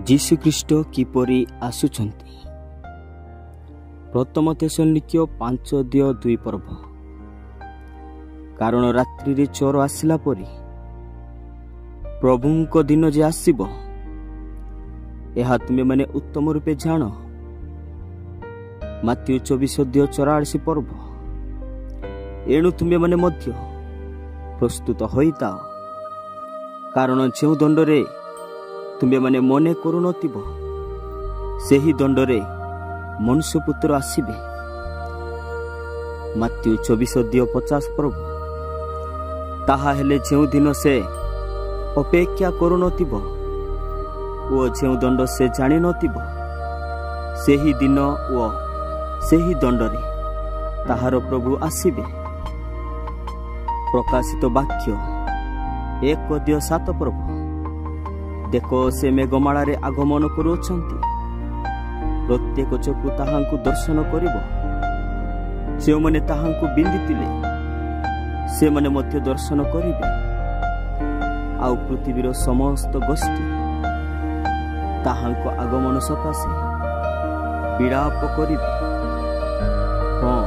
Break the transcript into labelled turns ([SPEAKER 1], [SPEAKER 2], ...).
[SPEAKER 1] जीशु ख्रीष्ट किपरि आसुछन्ति। प्रथम थेसलोनिक्य 5:2 पर्व। कारण रात्रि रे चोर आसिला परी प्रभुंक दिन जे आसीबो एहा तुमे माने उत्तम रूपे जान। माथ्यू 24:84 पर्व। एणु तुमे माने मध्य प्रस्तुत होइताओ, कारण जो दंडरे तुमे माने मने करुनथिब सेही दंडरे मनुष्य पुत्र आसीबे। माथ्यू 24:50 पर्व। ताहा हेले जो दिन से अपेक्षा करुनथिब ओ जो दंड से जानि नथिब सेही दिन ओ सेही दंडरे ताहार प्रभु आसीबे। प्रकाशित वाक्य 1:7 पर्व। देखो से मेघमाला रे आगमन करुछन्ति, प्रत्येक चकु ताहांकु दर्शन करिब। जो माने ताहांकु बिंदितिले से माने मध्य दर्शन करिबे। आउ पृथ्वीर समस्त गोष्ठी ताहांको आगमन सकाशे विलाप करिबे। हाँ,